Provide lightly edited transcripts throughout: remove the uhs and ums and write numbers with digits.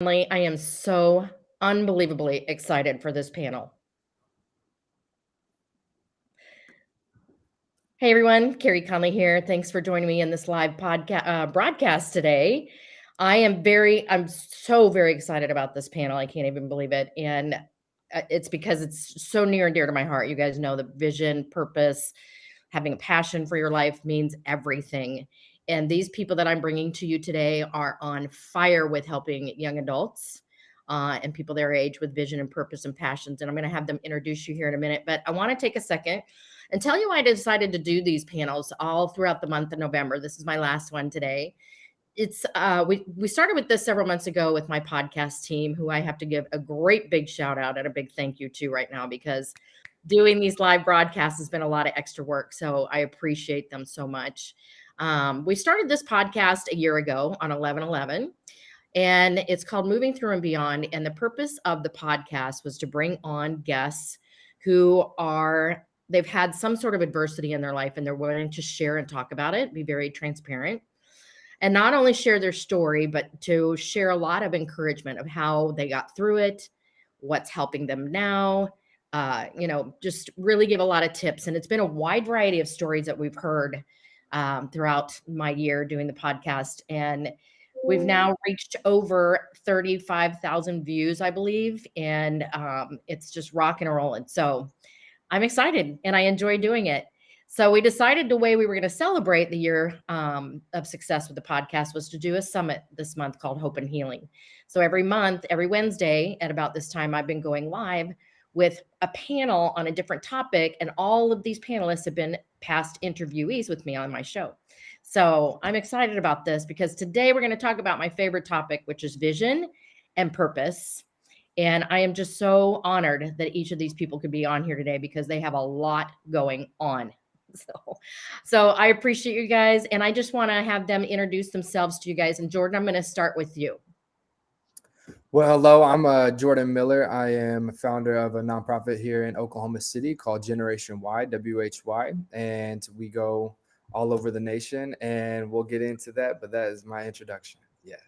Conley. I am so unbelievably excited for this panel. Hey everyone, Carey Conley here. Thanks for joining me in this live podcast broadcast today. I'm so very excited about this panel. I can't even believe it, and it's because it's so near and dear to my heart. You guys know the vision, purpose, having a passion for your life means everything. And these people that I'm bringing to you today are on fire with helping young adults and people their age with vision and purpose and passions. And I'm going to have them introduce you here in a minute. But I want to take a second and tell you why I decided to do these panels all throughout the month of November. This is my last one today. It's we started with this several months ago with my podcast team, who I have to give a great big shout out and a big thank you to right now, because doing these live broadcasts has been a lot of extra work. So I appreciate them so much. We started this podcast a year ago on 11/11, and it's called Moving Through and Beyond. And the purpose of the podcast was to bring on guests they've had some sort of adversity in their life and they're willing to share and talk about it, be very transparent, and not only share their story, but to share a lot of encouragement of how they got through it, what's helping them now. Just really give a lot of tips. And it's been a wide variety of stories that we've heard throughout my year doing the podcast. And we've now reached over 35,000 views, I believe. And it's just rock and rolling. So I'm excited and I enjoy doing it. So we decided the way we were going to celebrate the year of success with the podcast was to do a summit this month called Hope and Healing. So every month, every Wednesday at about this time, I've been going live with a panel on a different topic. And all of these panelists have been past interviewees with me on my show. So I'm excited about this because today we're going to talk about my favorite topic, which is vision and purpose. And I am just so honored that each of these people could be on here today because they have a lot going on. So I appreciate you guys. And I just want to have them introduce themselves to you guys. And Jordan, I'm going to start with you. Well, hello, I'm Jordan Miller. I am founder of a nonprofit here in Oklahoma City called Generation Y, WHY, and we go all over the nation, and we'll get into that, but that is my introduction. Yes.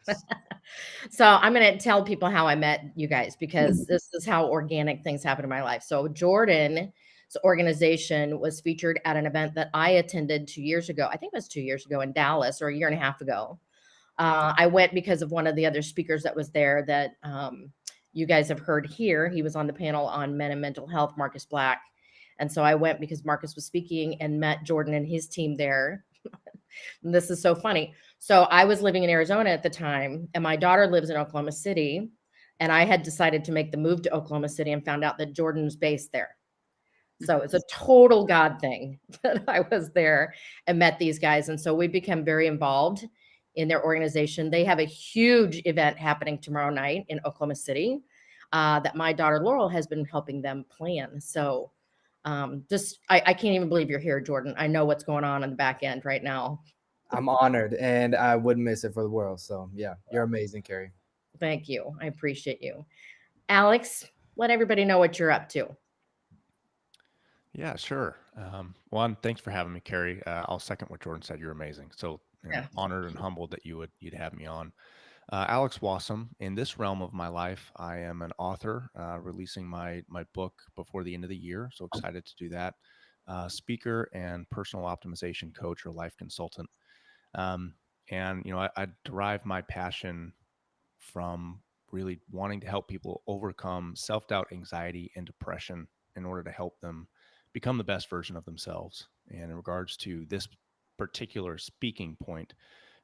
So I'm going to tell people how I met you guys because this is how organic things happen in my life. So Jordan's organization was featured at an event that I attended 2 years ago. I think it was 2 years ago in Dallas, or a year and a half ago. I went because of one of the other speakers that was there that you guys have heard here. He was on the panel on men and mental health, Marcus Black. And so I went because Marcus was speaking and met Jordan and his team there. And this is so funny. So I was living in Arizona at the time, and my daughter lives in Oklahoma City. And I had decided to make the move to Oklahoma City and found out that Jordan was based there. So it's a total God thing that I was there and met these guys. And so we became very involved in their organization. They have a huge event happening tomorrow night in Oklahoma City that my daughter Laurel has been helping them plan. So I can't even believe you're here, Jordan. I know what's going on the back end right now. I'm honored, and I wouldn't miss it for the world. So yeah, you're amazing, Carey. Thank you. I appreciate you. Alex, let everybody know what you're up to. Yeah, sure. One, thanks for having me, Carey. I'll second what Jordan said. You're amazing. So honored and humbled that you'd have me on. Alex Wassam. In this realm of my life, I am an author, releasing my book before the end of the year. So excited to do that. Speaker and personal optimization coach or life consultant. I derive my passion from really wanting to help people overcome self-doubt, anxiety, and depression in order to help them become the best version of themselves. And in regards to this particular speaking point,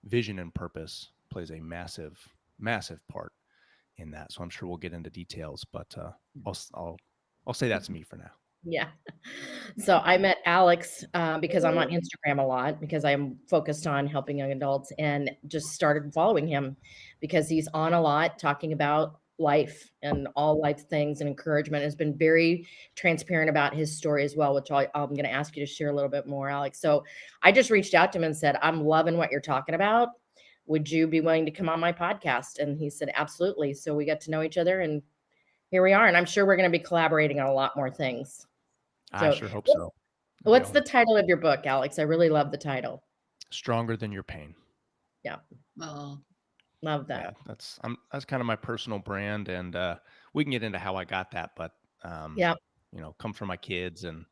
vision and purpose plays a massive, massive part in that. So I'm sure we'll get into details, but I'll say that's me for now. Yeah. So I met Alex because I'm on Instagram a lot because I'm focused on helping young adults, and just started following him because he's on a lot talking about life and all life things and encouragement. Has been very transparent about his story as well, which I'm going to ask you to share a little bit more, Alex. So I just reached out to him and said, I'm loving what you're talking about. Would you be willing to come on my podcast? And he said, absolutely. So we got to know each other, and here we are. And I'm sure we're going to be collaborating on a lot more things. I sure hope so. What's the title of your book, Alex? I really love the title. Stronger Than Your Pain. Yeah. Oh. Love Yeah, that. that's kind of my personal brand, and we can get into how I got that, but um, Yeah. comes from my kids and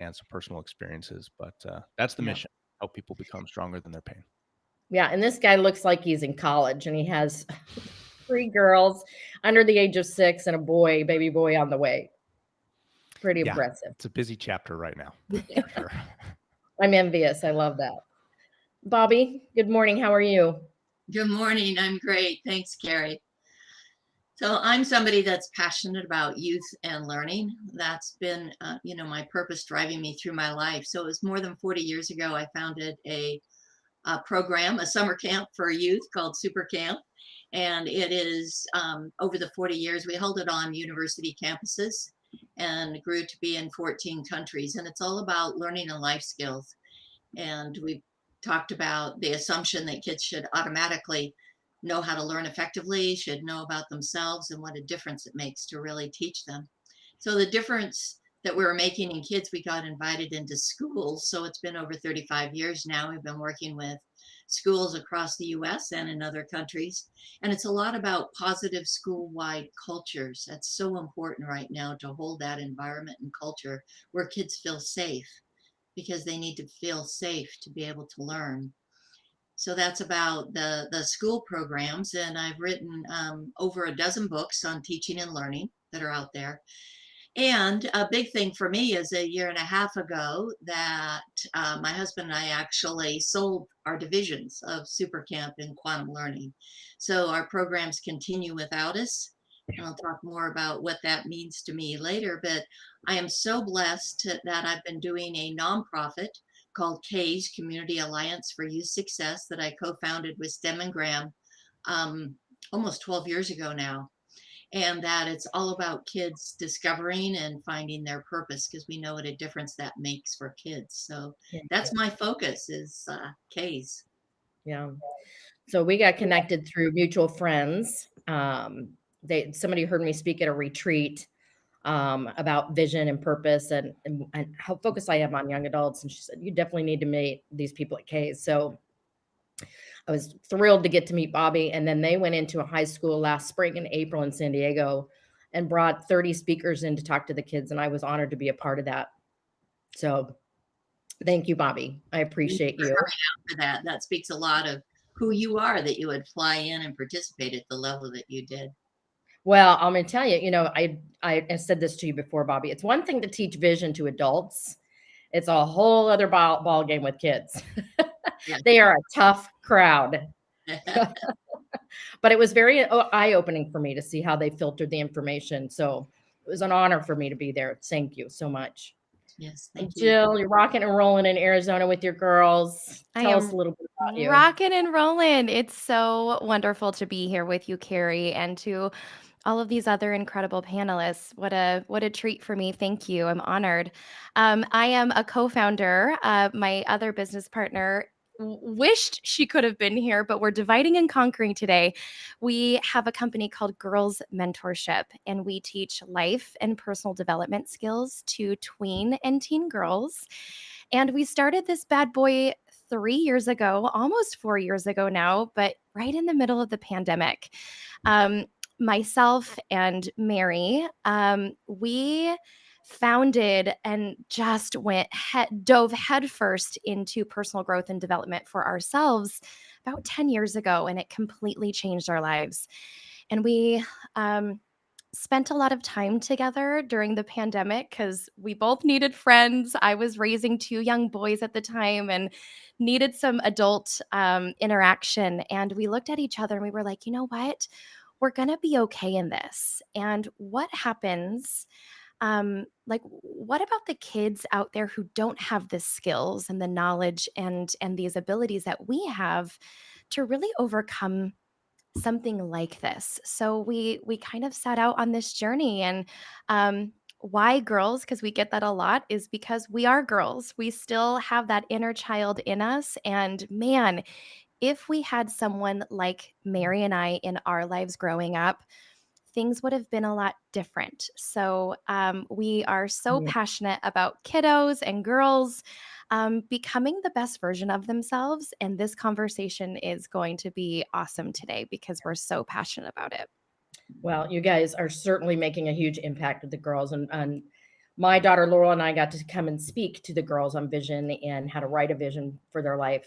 some personal experiences. But that's the Yeah. mission: help people become stronger than their pain. Yeah. And this guy looks like he's in college and he has 3 girls under the age of 6 and a boy, baby boy on the way. Pretty Yeah, impressive. it's a busy chapter right now, for sure. I'm envious. I love that. Bobby, good morning. How are you? Good morning. I'm great. Thanks, Carey. So I'm somebody that's passionate about youth and learning. That's been, my purpose driving me through my life. So it was more than 40 years ago, I founded a program, a summer camp for youth called Super Camp. And it is over the 40 years, we held it on university campuses and grew to be in 14 countries. And it's all about learning and life skills. And we talked about the assumption that kids should automatically know how to learn effectively, should know about themselves and what a difference it makes to really teach them. So the difference that we were making in kids, we got invited into schools. So it's been over 35 years now. We've been working with schools across the US and in other countries. And it's a lot about positive school-wide cultures. That's so important right now, to hold that environment and culture where kids feel safe, because they need to feel safe to be able to learn. So that's about the school programs. And I've written over a dozen books on teaching and learning that are out there. And a big thing for me is a year and a half ago that my husband and I actually sold our divisions of Super Camp and Quantum Learning. So our programs continue without us. And I'll talk more about what that means to me later. But I am so blessed that I've been doing a nonprofit called K's Community Alliance for Youth Success that I co-founded with Stem and Graham almost 12 years ago now. And that it's all about kids discovering and finding their purpose, because we know what a difference that makes for kids. So Yeah. that's my focus is K's. Yeah. So we got connected through mutual friends. Somebody heard me speak at a retreat about vision and purpose and how focused I am on young adults. And she said, you definitely need to meet these people at K's. So I was thrilled to get to meet Bobby. And then they went into a high school last spring in April in San Diego and brought 30 speakers in to talk to the kids. And I was honored to be a part of that. So thank you, Bobby. I appreciate you. For that. That speaks a lot of who you are, that you would fly in and participate at the level that you did. Well, I'm going to tell you, I said this to you before, Bobby. It's one thing to teach vision to adults. It's a whole other ball game with kids. Yeah. They are a tough crowd. But it was very eye-opening for me to see how they filtered the information. So it was an honor for me to be there. Thank you so much. Yes, thank you. Jill, you're rocking and rolling in Arizona with your girls. I Tell us am a little bit about you. rocking and rolling. It's so wonderful to be here with you, Carey, and to all of these other incredible panelists. What a treat for me. Thank you. I'm honored. I am a co-founder. My other business partner wished she could have been here, but we're dividing and conquering today. We have a company called Girls Mentorship, and we teach life and personal development skills to tween and teen girls. And we started this bad boy 3 years ago, almost 4 years ago now, but right in the middle of the pandemic. Myself and Mary, we founded and just dove headfirst into personal growth and development for ourselves about 10 years ago, and it completely changed our lives. And we spent a lot of time together during the pandemic because we both needed friends. I was raising 2 young boys at the time and needed some adult interaction. And we looked at each other and we were like, you know what? We're going to be okay in this. And what happens? What about the kids out there who don't have the skills and the knowledge and these abilities that we have to really overcome something like this? So we kind of set out on this journey. And why girls? Because we get that a lot, is because we are girls. We still have that inner child in us. And man, if we had someone like Mary and I in our lives growing up, things would have been a lot different. So we are so Mm. passionate about kiddos and girls becoming the best version of themselves. And this conversation is going to be awesome today because we're so passionate about it. Well, you guys are certainly making a huge impact with the girls, and my daughter Laurel and I got to come and speak to the girls on vision and how to write a vision for their life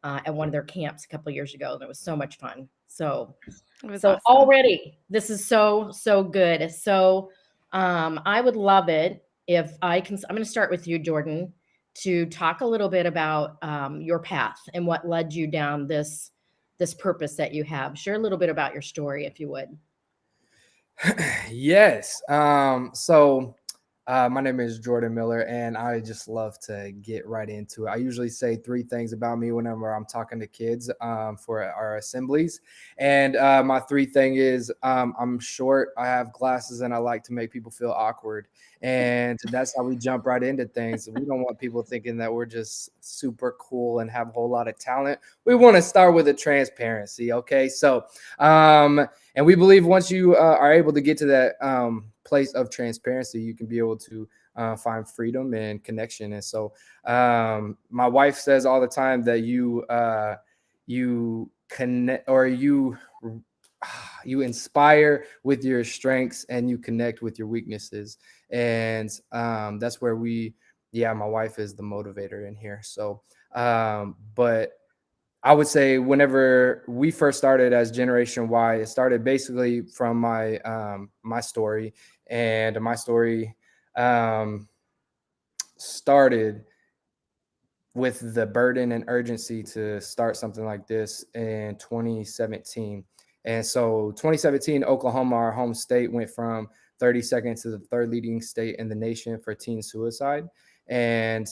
at one of their camps a couple of years ago, and it was so much fun. So It was so awesome. already this is so good. So I would love it if I can. I'm going to start with you, Jordan, to talk a little bit about your path and what led you down this purpose that you have. Share a little bit about your story, if you would. Yes. My name is Jordan Miller, and I just love to get right into it. I usually say 3 things about me whenever I'm talking to kids for our assemblies. And my 3 thing is I'm short, I have glasses, and I like to make people feel awkward. And that's how we jump right into things. We don't want people thinking that we're just super cool and have a whole lot of talent. We want to start with a transparency. Okay. And we believe once you are able to get to that place of transparency, you can be able to find freedom and connection. And so my wife says all the time that you connect, or you inspire with your strengths and you connect with your weaknesses. And that's where my wife is the motivator in here. So, but I would say whenever we first started as Generation Y, it started basically from my story, and my story started with the burden and urgency to start something like this in 2017. And so 2017, Oklahoma, our home state, went from 32nd to the 3rd leading state in the nation for teen suicide. And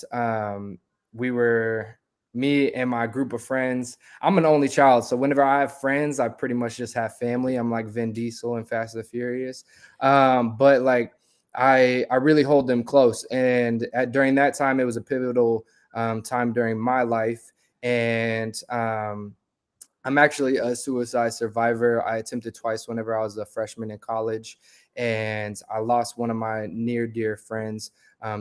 me and my group of friends, I'm an only child. So whenever I have friends, I pretty much just have family. I'm like Vin Diesel and Fast and the Furious. But like I really hold them close. And during that time, it was a pivotal time during my life. And I'm actually a suicide survivor. I attempted twice whenever I was a freshman in college. And I lost one of my near dear friends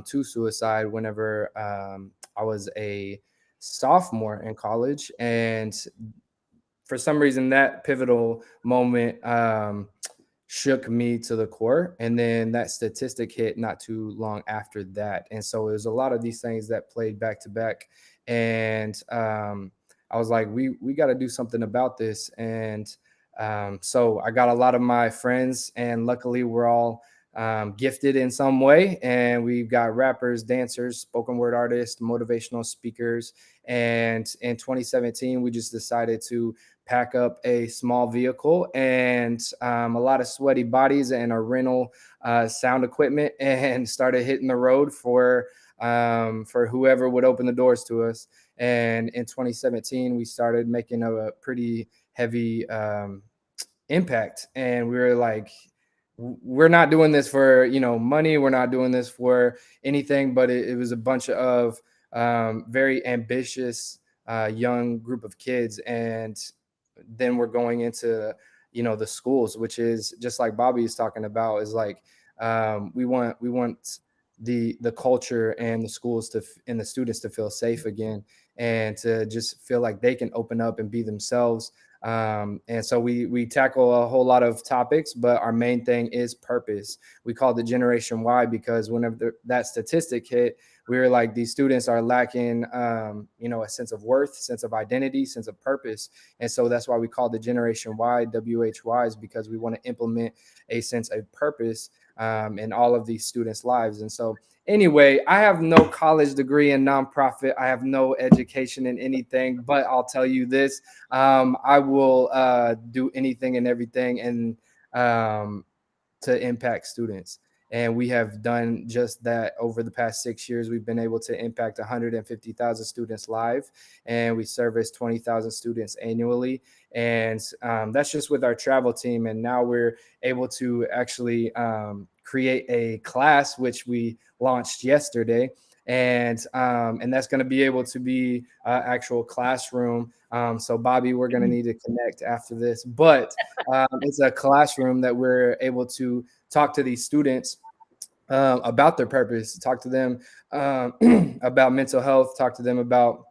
to suicide whenever I was a sophomore in college. And for some reason, that pivotal moment shook me to the core. And then that statistic hit not too long after that. And so it was a lot of these things that played back to back. And I was like, we got to do something about this. And so I got a lot of my friends, and luckily we're all gifted in some way. And we've got rappers, dancers, spoken word artists, motivational speakers. And in 2017, we just decided to pack up a small vehicle and a lot of sweaty bodies and a rental sound equipment, and started hitting the road for whoever would open the doors to us. And in 2017, we started making a pretty heavy impact. And we were like, we're not doing this for money. We're not doing this for anything. But it was a bunch of very ambitious young group of kids. And then we're going into the schools, which is just like Bobby is talking about, is like we want the culture and the schools and the students to feel safe again, and to just feel like they can open up and be themselves. And so we tackle a whole lot of topics, but our main thing is purpose. We call it Generation Y because whenever that statistic hit, we were like, these students are lacking, a sense of worth, sense of identity, sense of purpose. And so that's why we call the Generation Y WHYs, because we want to implement a sense of purpose in all of these students' lives. And so anyway, I have no college degree in nonprofit. I have no education in anything, but I'll tell you this, I will do anything and everything and to impact students. And we have done just that over the past 6 years. We've been able to impact 150,000 students live, and we service 20,000 students annually. And that's just with our travel team. And now we're able to actually create a class, which we launched yesterday. and that's going to be able to be actual classroom. So Bobby, we're going to need to connect after this, but it's a classroom that we're able to talk to these students about their purpose, talk to them about mental health, talk to them about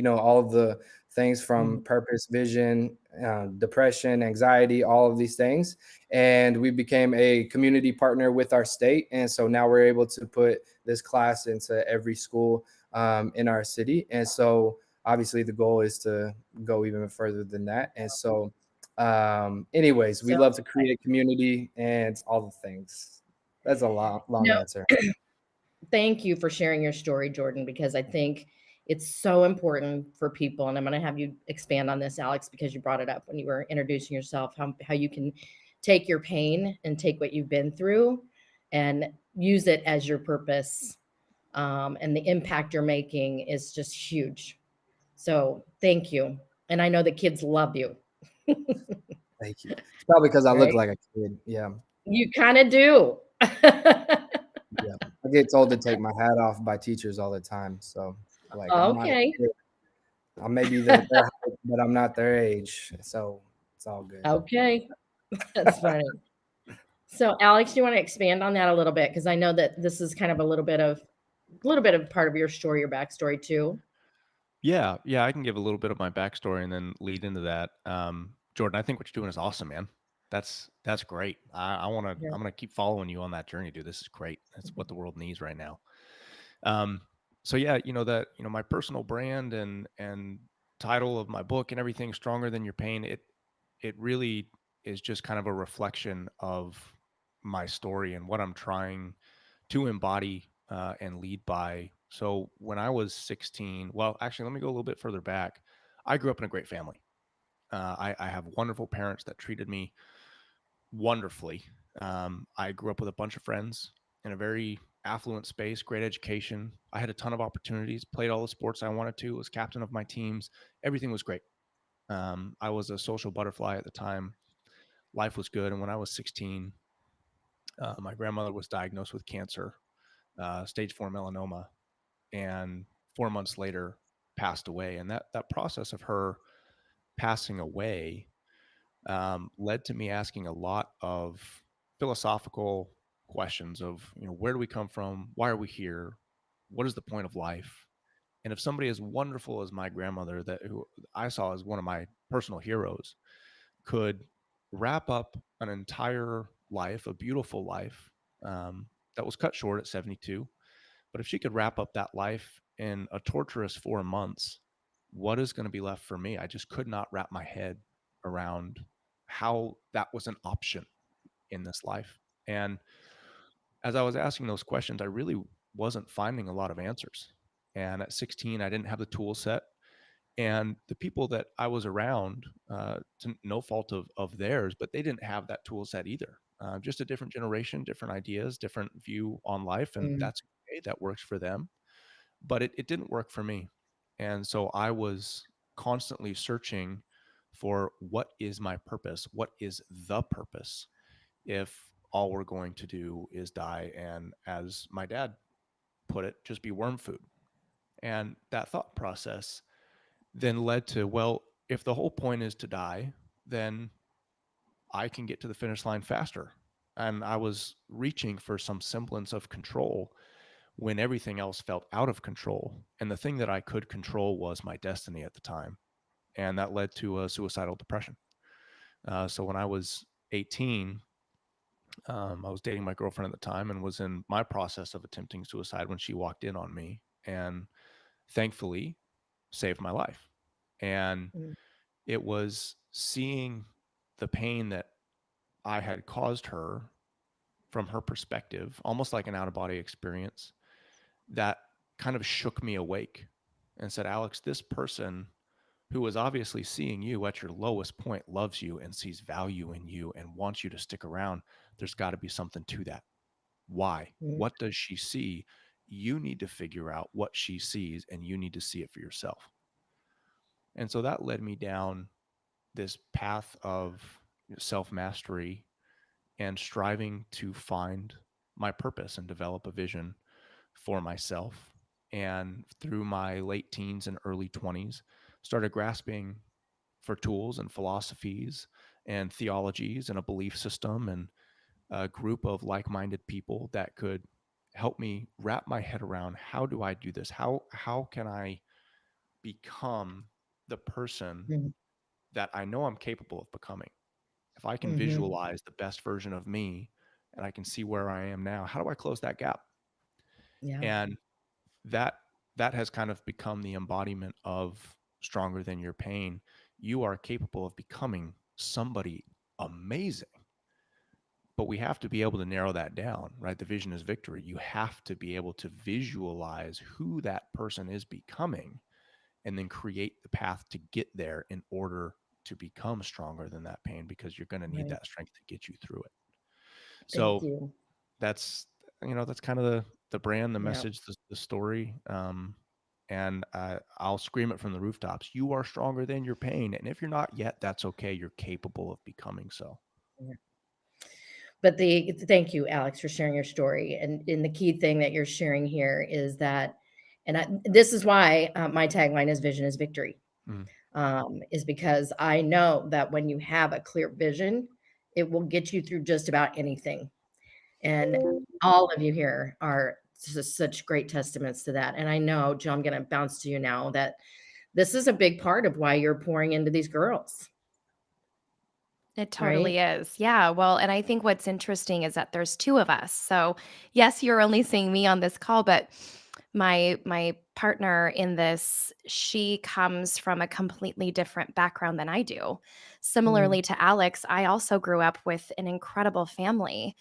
all of the things from purpose, vision, depression, anxiety, all of these things. And we became a community partner with our state. And so now we're able to put this class into every school in our city. And so obviously the goal is to go even further than that. And so anyways, we So love to create community and all the things. That's a long no, answer. thank you for sharing your story, Jordan, because I think it's so important for people. And I'm going to have you expand on this, Alex, because you brought it up when you were introducing yourself, how you can take your pain and take what you've been through and use it as your purpose. And the impact you're making is just huge. So thank you. And I know the kids love you. Thank you. It's probably because I look Right? like a kid. Yeah. You kind of do. Yeah. I get told to take my hat off by teachers all the time. So like I'm not a Okay. kid. I may be their height, but I'm not their age. So it's all good. Okay. That's funny. So, Alex, do you want to expand on that a little bit? Because I know that this is kind of a little bit of part of your story, your backstory too. Yeah, I can give a little bit of my backstory and then lead into that. Jordan, I think what you're doing is awesome, man. That's great. Yeah. I'm gonna keep following you on that journey, dude. This is great. That's what the world needs right now. Um, so yeah, my personal brand and title of my book and everything, Stronger Than Your Pain. It really is just kind of a reflection of my story and what I'm trying to embody and lead by. So when I was 16, well, actually, let me go a little bit further back. I grew up in a great family. I have wonderful parents that treated me wonderfully. I grew up with a bunch of friends in a very affluent space, great education. I had a ton of opportunities, played all the sports I wanted to, was captain of my teams. Everything was great. I was a social butterfly at the time. Life was good. And when I was 16, my grandmother was diagnosed with cancer, stage 4 melanoma, and 4 months later passed away. And that process of her passing away led to me asking a lot of philosophical questions of, where do we come from? Why are we here? What is the point of life? And if somebody as wonderful as my grandmother, who I saw as one of my personal heroes, could wrap up an entire life, a beautiful life, that was cut short at 72, but if she could wrap up that life in a torturous 4 months, what is going to be left for me? I just could not wrap my head around how that was an option in this life. And as I was asking those questions, I really wasn't finding a lot of answers. And at 16, I didn't have the tool set. And the people that I was around, to no fault of theirs, but they didn't have that tool set either. Just a different generation, different ideas, different view on life. And Mm. that's okay. That works for them. But it didn't work for me. And so I was constantly searching for what is my purpose? What is the purpose if all we're going to do is die and, as my dad put it, just be worm food? And that thought process then led to, well, if the whole point is to die, then I can get to the finish line faster. And I was reaching for some semblance of control when everything else felt out of control. And the thing that I could control was my destiny at the time. And that led to a suicidal depression. So when I was 18, I was dating my girlfriend at the time and was in my process of attempting suicide when she walked in on me and thankfully saved my life. And Mm. it was seeing the pain that I had caused her from her perspective, almost like an out of body experience, that kind of shook me awake and said, Alex, this person who is obviously seeing you at your lowest point loves you and sees value in you and wants you to stick around. There's got to be something to that. Why? Mm. What does she see? You need to figure out what she sees and you need to see it for yourself. And so that led me down this path of self mastery and striving to find my purpose and develop a vision for myself And through my late teens and early 20s, started grasping for tools and philosophies and theologies and a belief system and a group of like-minded people that could help me wrap my head around, how do I do this? How can I become the person Mhm. that I know I'm capable of becoming? If I can Mhm. visualize the best version of me and I can see where I am now, how do I close that gap? Yeah. And that that has kind of become the embodiment of stronger than your pain. You are capable of becoming somebody amazing, but we have to be able to narrow that down, right? The vision is victory. You have to be able to visualize who that person is becoming and then create the path to get there in order to become stronger than that pain, because you're going to need Right. that strength to get you through it. Thank So you. that's, that's kind of the brand, the Yeah. message, the story. And I'll scream it from the rooftops: you are stronger than your pain, and if you're not yet, that's okay. You're capable of becoming so. Yeah. But thank you, Alex, for sharing your story. And the key thing that you're sharing here is that, this is why my tagline is "Vision is Victory," Mm. is because I know that when you have a clear vision, it will get you through just about anything. And all of you here are just such great testaments to that. And I know, Joe, I'm going to bounce to you now that this is a big part of why you're pouring into these girls, It right? totally is. Yeah. Well, and I think what's interesting is that there's two of us. So, yes, you're only seeing me on this call, but my partner in this, she comes from a completely different background than I do. Mm, Similarly to Alex, I also grew up with an incredible family.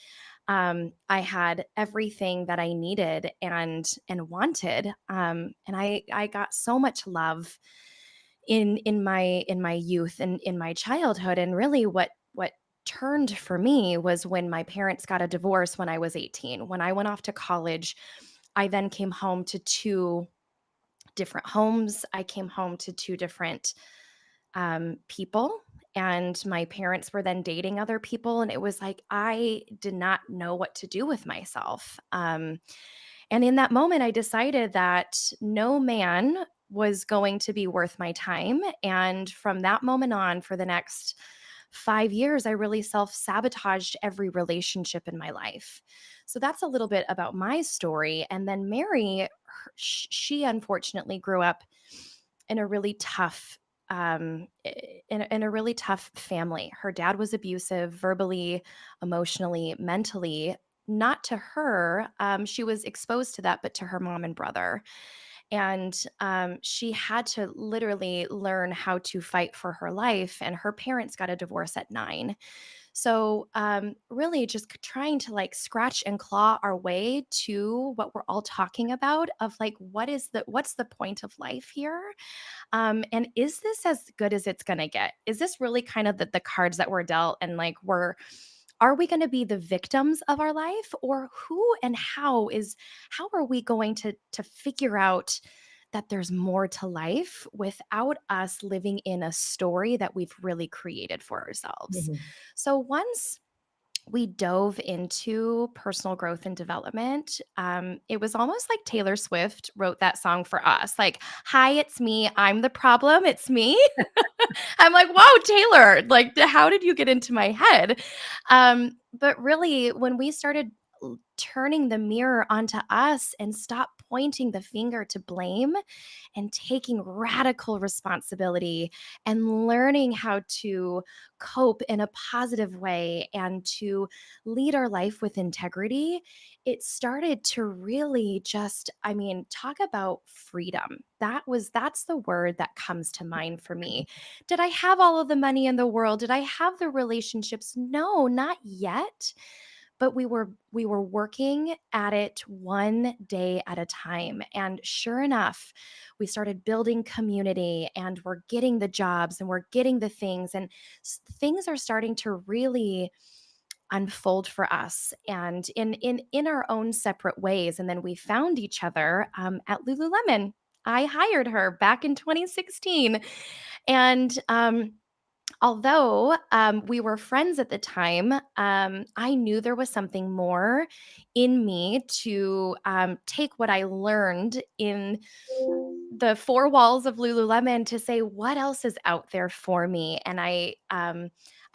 I had everything that I needed and wanted, and I got so much love in my youth and in my childhood. And really, what turned for me was when my parents got a divorce when I was 18. When I went off to college, I then came home to two different homes. I came home to two different people, and my parents were then dating other people, and it was like I did not know what to do with myself. And in that moment, I decided that no man was going to be worth my time. And from that moment on, for the next 5 years, I really self sabotaged every relationship in my life. So that's a little bit about my story. And then Mary, she unfortunately grew up in a really tough in a really tough family. Her dad was abusive verbally, emotionally, mentally. Not to her, she was exposed to that, but to her mom and brother. And she had to literally learn how to fight for her life. And her parents got a divorce at 9. So, really just trying to like scratch and claw our way to what we're all talking about of like, what's the point of life here? And is this as good as it's going to get? Is this really kind of the cards that we're dealt? And like, are we going to be the victims of our life, or who and how are we going to figure out that there's more to life without us living in a story that we've really created for ourselves? mhm. So once we dove into personal growth and development, it was almost like Taylor Swift wrote that song for us. Like, hi, it's me. I'm the problem. It's me. I'm like, whoa, Taylor, like, how did you get into my head? But really, when we started turning the mirror onto us and stop pointing the finger to blame and taking radical responsibility and learning how to cope in a positive way and to lead our life with integrity, it started to really just, I mean, talk about freedom. That's the word that comes to mind for me. Did I have all of the money in the world? Did I have the relationships? No, not yet. But we were working at it one day at a time. And sure enough, we started building community, and we're getting the jobs and we're getting the things, and things are starting to really unfold for us, and in our own separate ways. And then we found each other at Lululemon. I hired her back in 2016, and although we were friends at the time, I knew there was something more in me to take what I learned in the four walls of Lululemon to say what else is out there for me. And I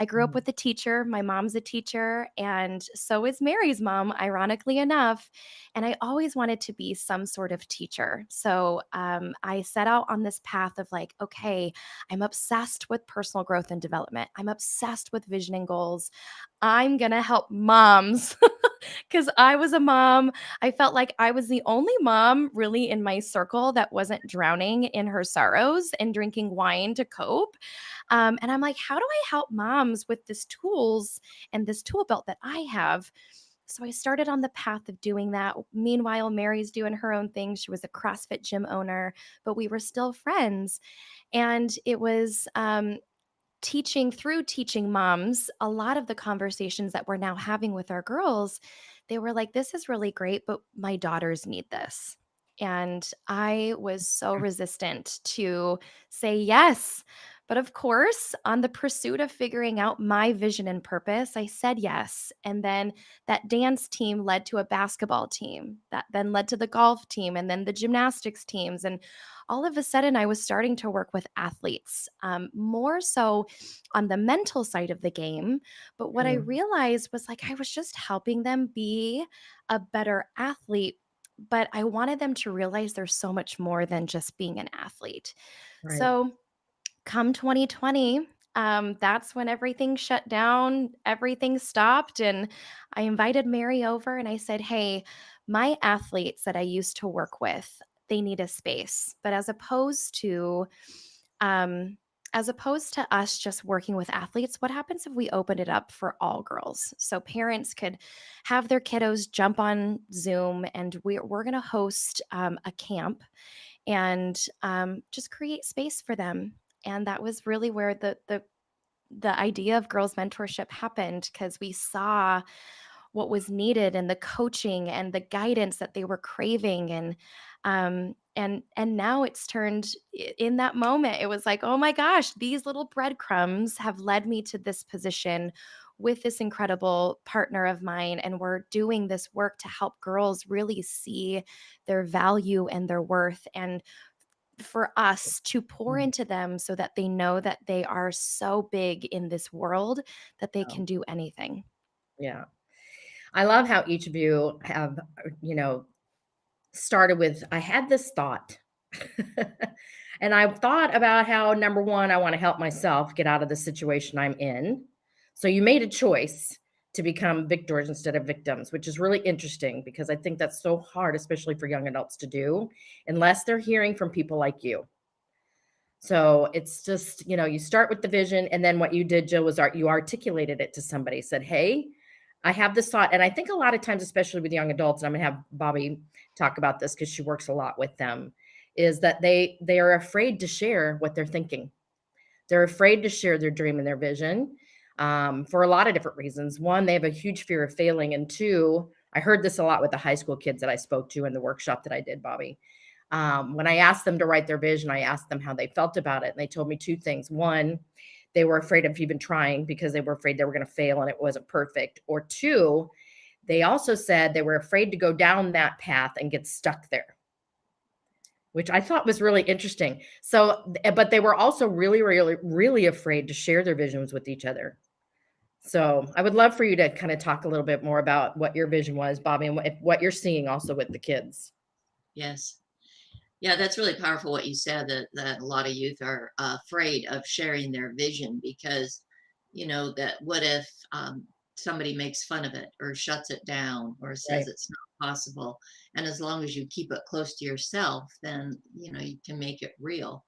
grew up Mm. with a teacher. My mom's a teacher, and so is Mary's mom, ironically enough. And I always wanted to be some sort of teacher. So I set out on this path of like, okay, I'm obsessed with personal growth and development. I'm obsessed with vision and goals. I'm going to help moms because I was a mom. I felt like I was the only mom really in my circle that wasn't drowning in her sorrows and drinking wine to cope. And I'm like, how do I help moms with this tools and this tool belt that I have? So I started on the path of doing that. Meanwhile, Mary's doing her own thing. She was a CrossFit gym owner, but we were still friends. And it was teaching moms a lot of the conversations that we're now having with our girls. They were like, this is really great, but my daughters need this. And I was so resistant to say yes. But of course, on the pursuit of figuring out my vision and purpose, I said yes. And then that dance team led to a basketball team that then led to the golf team and then the gymnastics teams. And all of a sudden, I was starting to work with athletes, more so on the mental side of the game. But what I Mm. realized was like I was just helping them be a better athlete. But I wanted them to realize there's so much more than just being an athlete. Right. So come 2020, that's when everything shut down, everything stopped. And I invited Mary over and I said, hey, my athletes that I used to work with, they need a space. But um, as opposed to us just working with athletes, what happens if we opened it up for all girls? So parents could have their kiddos jump on Zoom and we're going to host a camp and just create space for them. And that was really where the idea of girls mentorship happened because we saw what was needed and the coaching and the guidance that they were craving. And now it's turned in that moment, it was like, oh my gosh, these little breadcrumbs have led me to this position with this incredible partner of mine, and we're doing this work to help girls really see their value and their worth, and for us to pour Mm. into them so that they know that they are so big in this world that they can do anything. Yeah. I love how each of you have, started with, I had this thought. And I've thought about how, number one, I want to help myself get out of the situation I'm in. So you made a choice to become victors instead of victims, which is really interesting because I think that's so hard, especially for young adults to do, unless they're hearing from people like you. So it's just, you start with the vision. And then what you did, Jill, was you articulated it to somebody, said, hey, I have this thought. And I think a lot of times, especially with young adults, and I'm going to have Bobby talk about this because she works a lot with them, is that they are afraid to share what they're thinking. They're afraid to share their dream and their vision for a lot of different reasons. One, they have a huge fear of failing. And two, I heard this a lot with the high school kids that I spoke to in the workshop that I did, Bobby. When I asked them to write their vision, I asked them how they felt about it. And they told me two things. One, they were afraid of even trying because they were afraid they were going to fail and it wasn't perfect. Or two, they also said they were afraid to go down that path and get stuck there, which I thought was really interesting. So, but they were also really, really, really afraid to share their visions with each other. So I would love for you to kind of talk a little bit more about what your vision was, Bobby, and what you're seeing also with the kids. Yes. Yeah, that's really powerful what you said, that a lot of youth are afraid of sharing their vision because, that what if somebody makes fun of it or shuts it down or says Right. it's not possible. And as long as you keep it close to yourself, then, you can make it real,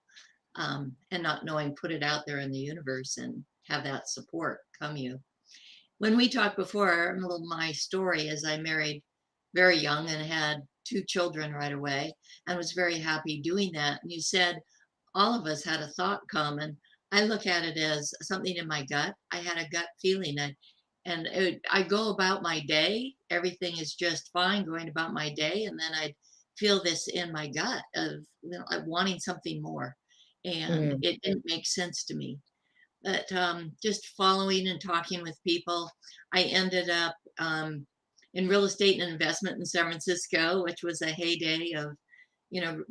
and not knowing, put it out there in the universe and have that support come you. When we talked before, a little my story is I married very young and had two children right away and was very happy doing that. And you said all of us had a thought come, and I look at it as something in my gut. I had a gut feeling, I go about my day. Everything is just fine going about my day. And then I'd feel this in my gut of, wanting something more. And Mm. it didn't make sense to me. But just following and talking with people, I ended up in real estate and investment in San Francisco, which was a heyday of,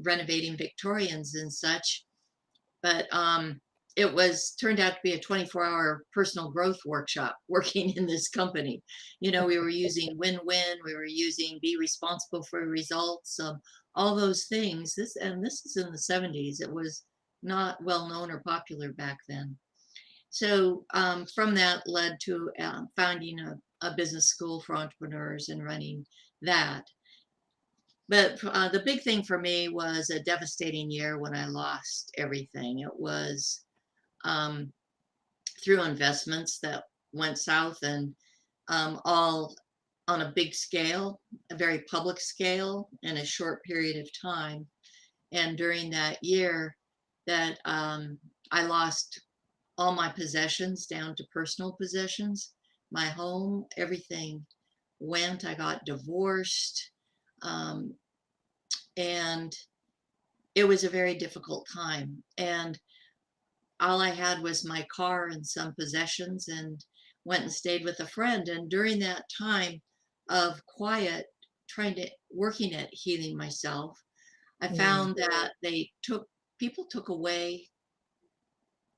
renovating Victorians and such. But it turned out to be a 24-hour personal growth workshop working in this company. We were using win-win, we were using be responsible for results, all those things. This is in the 70s. It was not well known or popular back then. So from that led to founding a business school for entrepreneurs and running that. But the big thing for me was a devastating year when I lost everything. It was through investments that went south, and all on a big scale, a very public scale, in a short period of time. And during that year, that I lost all my possessions down to personal possessions, my home, everything went. I got divorced. And it was a very difficult time. And all I had was my car and some possessions, and went and stayed with a friend. And during that time of quiet, working at healing myself, I found that people took away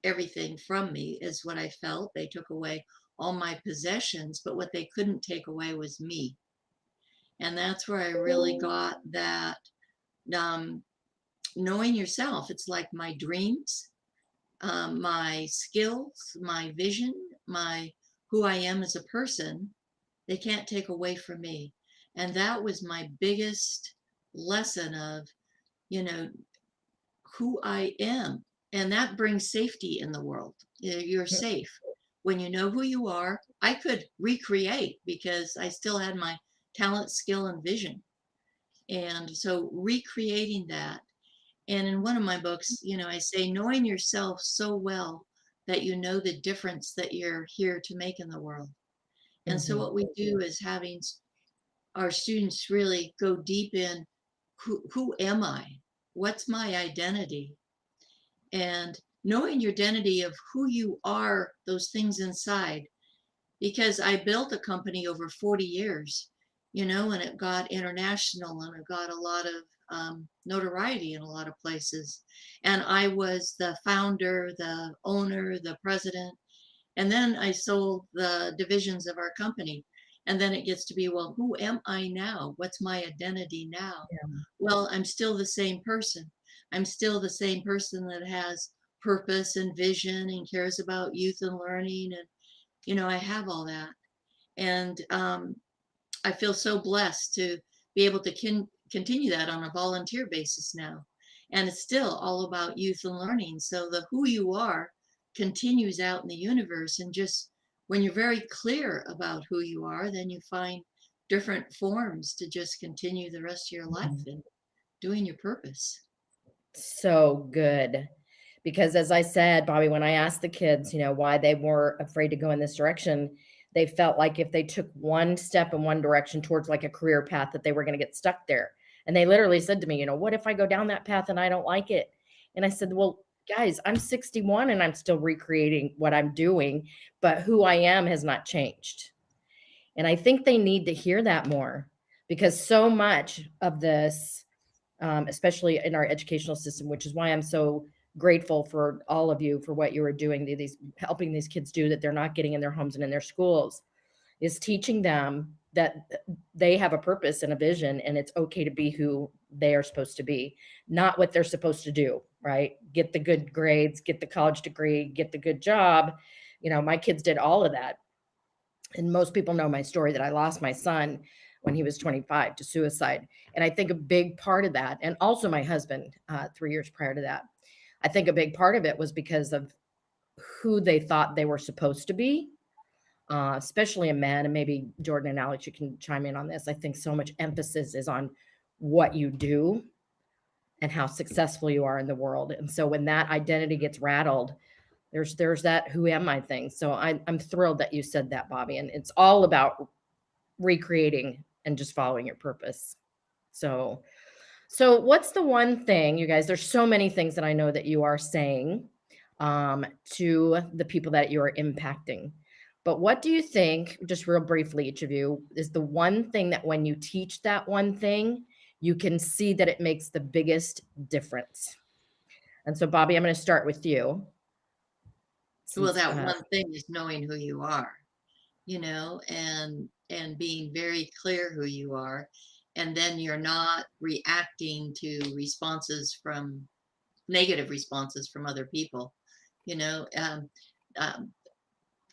everything from me, is what I felt. They took away all my possessions, but what they couldn't take away was me. And that's where I really got that knowing yourself. It's like my dreams, my skills, my vision, who I am as a person, they can't take away from me. And that was my biggest lesson of, who I am. And that brings safety in the world. You're safe when you know who you are. I could recreate because I still had my talent, skill, and vision. And so recreating that. And in one of my books, I say, knowing yourself so well that you know the difference that you're here to make in the world. And so what we do is having our students really go deep in who am I? What's my identity? And knowing your identity of who you are, those things inside. Because I built a company over 40 years, and it got international, and it got a lot of notoriety in a lot of places. And I was the founder, the owner, the president. And then I sold the divisions of our company. And then it gets to be, well, who am I now? What's my identity now? Yeah. Well, I'm still the same person. I'm still the same person that has purpose and vision and cares about youth and learning. And, I have all that. And I feel so blessed to be able to continue that on a volunteer basis now. And it's still all about youth and learning. So the who you are continues out in the universe. And just when you're very clear about who you are, then you find different forms to just continue the rest of your life in doing your purpose. So good. Because as I said, Bobby, when I asked the kids, why they were afraid to go in this direction, they felt like if they took one step in one direction towards like a career path, that they were going to get stuck there. And they literally said to me, what if I go down that path and I don't like it? And I said, well, guys, I'm 61 and I'm still recreating what I'm doing, but who I am has not changed. And I think they need to hear that more, because so much of this, especially in our educational system, which is why I'm so grateful for all of you for what you are doing, helping these kids do that they're not getting in their homes and in their schools, is teaching them that they have a purpose and a vision, and it's okay to be who they are supposed to be, not what they're supposed to do, right? Get the good grades, get the college degree, get the good job. My kids did all of that. And most people know my story that I lost my son when he was 25 to suicide. And I think a big part of that, and also my husband 3 years prior to that, I think a big part of it was because of who they thought they were supposed to be, especially in men. And maybe Jordan and Alex, you can chime in on this. I think so much emphasis is on what you do and how successful you are in the world. And so when that identity gets rattled, there's that who am I thing. So I'm thrilled that you said that, Bobby. And it's all about recreating and just following your purpose. So what's the one thing, you guys, there's so many things that I know that you are saying. to the people that you are impacting. But what do you think, just real briefly, each of you, is the one thing that when you teach that one thing, you can see that it makes the biggest difference? And so, Bobby, I'm going to start with you. Well, Since, that one thing is knowing who you are, and being very clear who you are. And then you're not reacting to negative responses from other people. You know, um,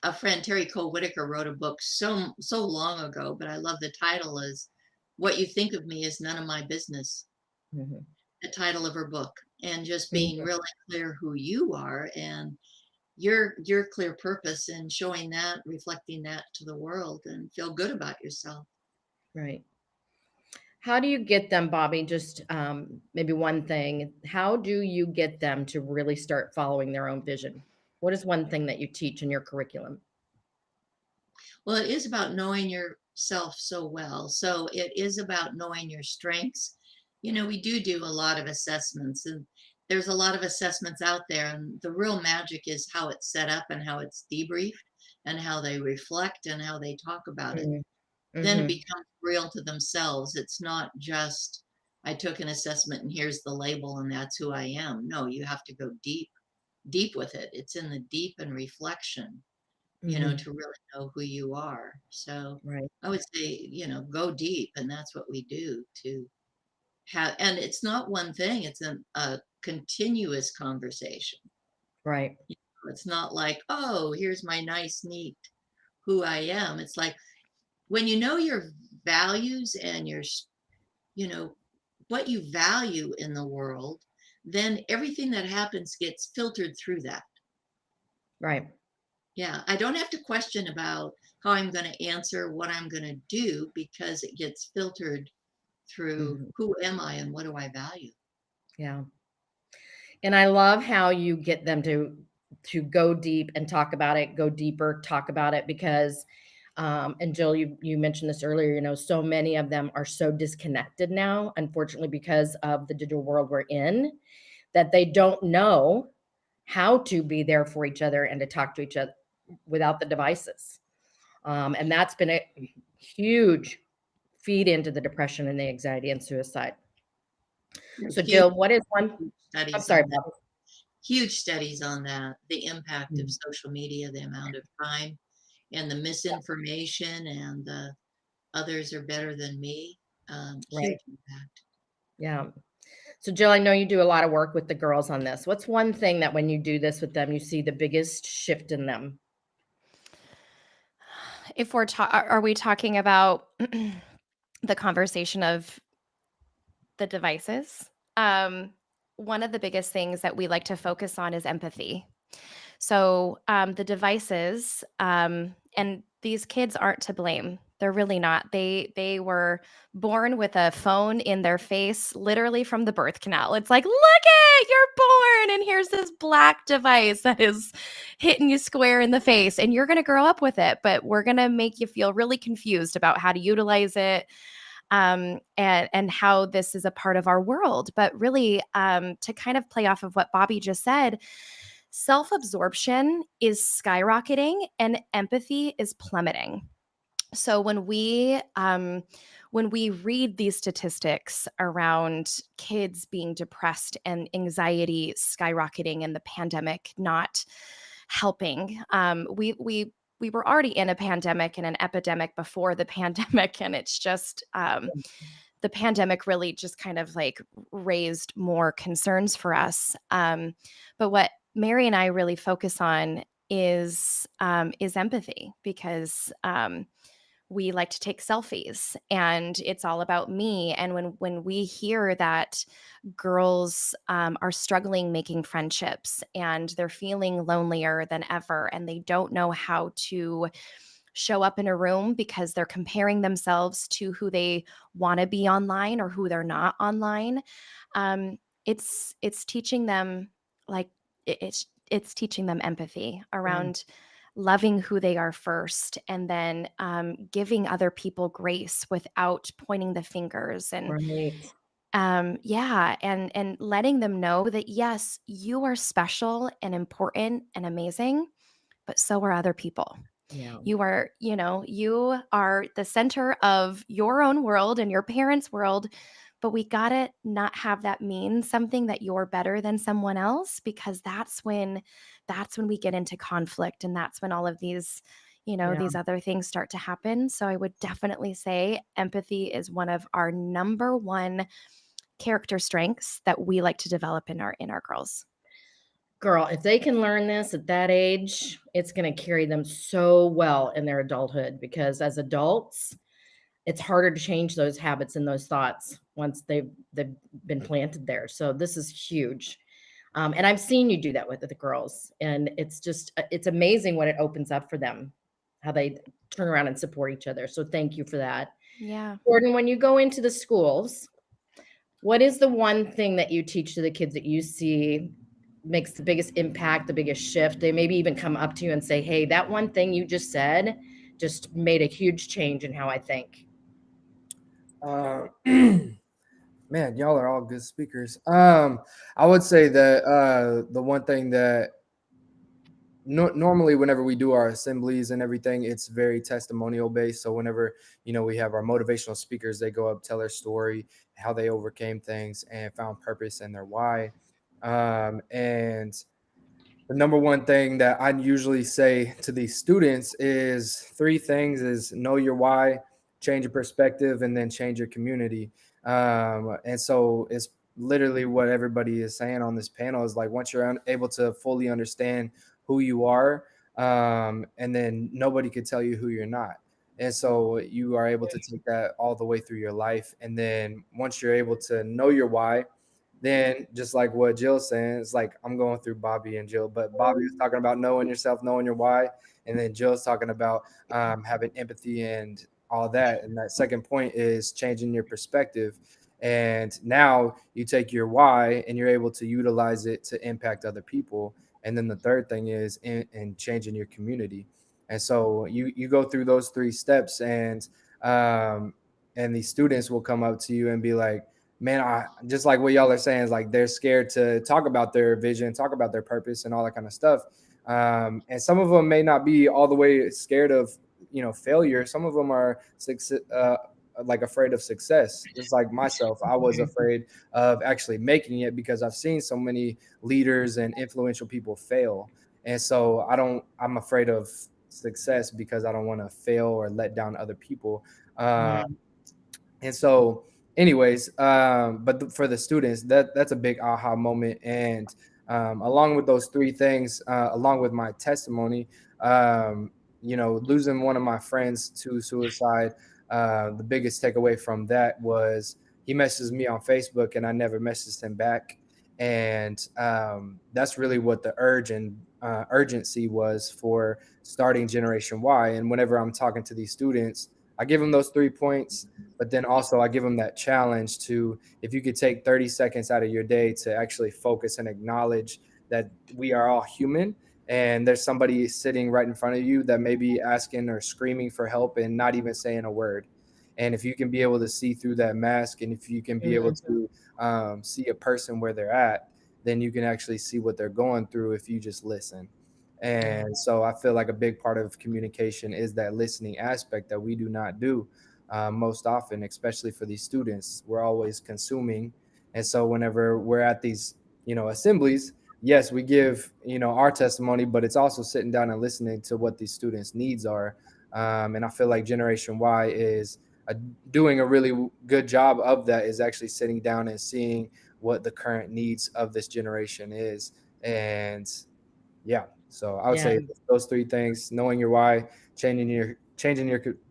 a friend, Terry Cole Whitaker, wrote a book so long ago, but I love the title is "What You Think of Me Is None of My Business." Mhm. The title of her book, and just being Mhm. really clear who you are and your clear purpose, and showing that, reflecting that to the world, and feel good about yourself. Right. How do you get them, Bobby? Just maybe one thing. How do you get them to really start following their own vision? What is one thing that you teach in your curriculum? Well, it is about knowing yourself so well. So it is about knowing your strengths. We do a lot of assessments, and there's a lot of assessments out there. And the real magic is how it's set up and how it's debriefed and how they reflect and how they talk about it. Then it Mm-hmm. becomes real to themselves. It's not just, I took an assessment and here's the label and that's who I am. No, you have to go deep, deep with it. It's in the deep and reflection, Mm-hmm. to really know who you are. So Right. I would say, go deep. And that's what we do to have, and it's not one thing, it's a continuous conversation. Right. It's not like, oh, here's my nice, neat who I am. It's like when you know your values and you know, what you value in the world, then everything that happens gets filtered through that. Right. Yeah, I don't have to question about how I'm going to answer, what I'm going to do, because it gets filtered through Mm-hmm. who am I and what do I value. Yeah. And I love how you get them to go deep and talk about it, go deeper, talk about it, because and Jill, you mentioned this earlier, so many of them are so disconnected now, unfortunately, because of the digital world we're in, that they don't know how to be there for each other and to talk to each other without the devices. And that's been a huge feed into the depression and the anxiety and suicide. There's So Jill, what is one, huge I'm studies sorry, on that. Bob. Huge studies on that, the impact of Mhm. social media, the amount of time and the misinformation, and the others are better than me. Right. Huge impact. Yeah. So Jill, I know you do a lot of work with the girls on this. What's one thing that when you do this with them, you see the biggest shift in them? If are we talking about the conversation of the devices? One of the biggest things that we like to focus on is empathy. So the devices, and these kids aren't to blame. They're really not. They were born with a phone in their face, literally from the birth canal. It's like, look it, you're born, and here's this black device that is hitting you square in the face, and you're gonna grow up with it. But we're gonna make you feel really confused about how to utilize it, and how this is a part of our world. But really, to kind of play off of what Bobby just said, self-absorption is skyrocketing and empathy is plummeting. So when we read these statistics around kids being depressed and anxiety skyrocketing and the pandemic not helping, we were already in a pandemic and an epidemic before the pandemic, and it's just the pandemic really just kind of like raised more concerns for us. But what Mary and I really focus on is empathy, because we like to take selfies and it's all about me. And when we hear that girls are struggling making friendships and they're feeling lonelier than ever and they don't know how to show up in a room because they're comparing themselves to who they want to be online or who they're not online, it's teaching them, like, it's teaching them empathy Yeah. around loving who they are first, and then giving other people grace without pointing the fingers. And Right. Yeah, and letting them know that yes, you are special and important and amazing, but so are other people. Yeah. You are, you are the center of your own world and your parents' world, but we gotta not have that mean something that you're better than someone else, because that's when we get into conflict, and that's when all of these, Yeah. these other things start to happen. So I would definitely say empathy is one of our number one character strengths that we like to develop in our girls. Girl, if they can learn this at that age, it's going to carry them so well in their adulthood, because as adults, it's harder to change those habits and those thoughts once they've been planted there. So this is huge. And I've seen you do that with the girls, and it's amazing what it opens up for them, how they turn around and support each other. So thank you for that. Yeah. Gordon, when you go into the schools, what is the one thing that you teach to the kids that you see makes the biggest impact, the biggest shift? They maybe even come up to you and say, hey, that one thing you just said just made a huge change in how I think. Man, y'all are all good speakers. I would say that the one thing that normally whenever we do our assemblies and everything, it's very testimonial based. So whenever we have our motivational speakers, they go up, tell their story, how they overcame things and found purpose and their why. And the number one thing that I usually say to these students is three things: is know your why, change your perspective, and then change your community. And so it's literally what everybody is saying on this panel is like, once you're able to fully understand who you are, and then nobody could tell you who you're not. And so you are able to take that all the way through your life. And then once you're able to know your why, then just like what Jill's saying, it's like I'm going through Bobby and Jill, but Bobby was talking about knowing yourself, knowing your why, and then Jill's talking about having empathy and all that. And that second point is changing your perspective. And now you take your why and you're able to utilize it to impact other people. And then the third thing is in changing your community. And so you go through those three steps, and these students will come up to you and be like, man, I just like what y'all are saying is like they're scared to talk about their vision, talk about their purpose and all that kind of stuff. And some of them may not be all the way scared of, failure. Some of them are like afraid of success. Just like myself, I was afraid of actually making it because I've seen so many leaders and influential people fail. And so I'm afraid of success because I don't want to fail or let down other people. Yeah. And so anyways, but for the students, that's a big aha moment. And along with those three things, along with my testimony, losing one of my friends to suicide, the biggest takeaway from that was he messages me on Facebook and I never messaged him back. And that's really what the urgency was for starting Generation Y. And whenever I'm talking to these students, I give them those 3 points, but then also I give them that challenge to, if you could take 30 seconds out of your day to actually focus and acknowledge that we are all human and there's somebody sitting right in front of you that may be asking or screaming for help and not even saying a word. And if you can be able to see through that mask, and if you can be able to see a person where they're at, then you can actually see what they're going through if you just listen. And so I feel like a big part of communication is that listening aspect that we do not do most often, especially for these students. We're always consuming. And so whenever we're at these, assemblies, yes, we give, our testimony, but it's also sitting down and listening to what these students' needs are. And I feel like Generation Y is doing a really good job of that, is actually sitting down and seeing what the current needs of this generation is. And yeah, so I would Yeah. say those three things: knowing your why, changing your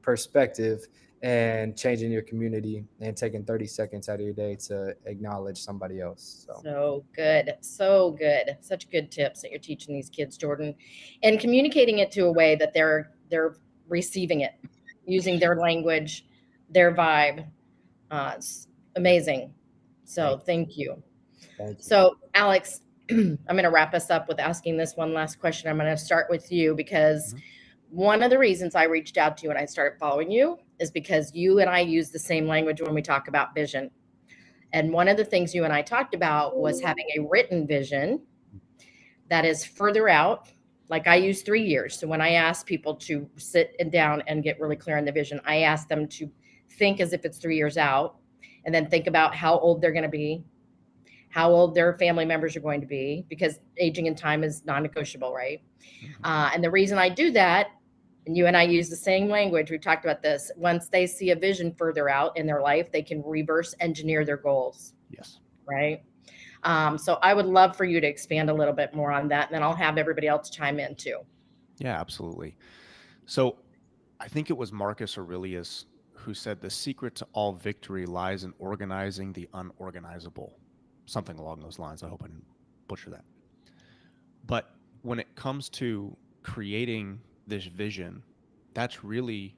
perspective, and changing your community, and taking 30 seconds out of your day to acknowledge somebody else. So good. So good. Such good tips that you're teaching these kids, Jordan, and communicating it to a way that they're receiving it, using their language, their vibe. It's amazing. So thank you. Thank you. So Alex, I'm going to wrap us up with asking this one last question. I'm going to start with you because one of the reasons I reached out to you and I started following you is because you and I use the same language when we talk about vision. And one of the things you and I talked about was having a written vision that is further out. Like I use 3 years. So when I ask people to sit and down and get really clear on the vision, I ask them to think as if it's 3 years out, and then think about how old they're going to be, how old their family members are going to be, because aging in time is non-negotiable, right? And the reason I do that, and you and I use the same language, we talked about this, once they see a vision further out in their life, they can reverse engineer their goals. Yes. Right. So I would love for you to expand a little bit more on that, and then I'll have everybody else chime in too. Yeah, absolutely. So I think it was Marcus Aurelius who said the secret to all victory lies in organizing the unorganizable. Something along those lines. I hope I didn't butcher that. But when it comes to creating this vision, that's really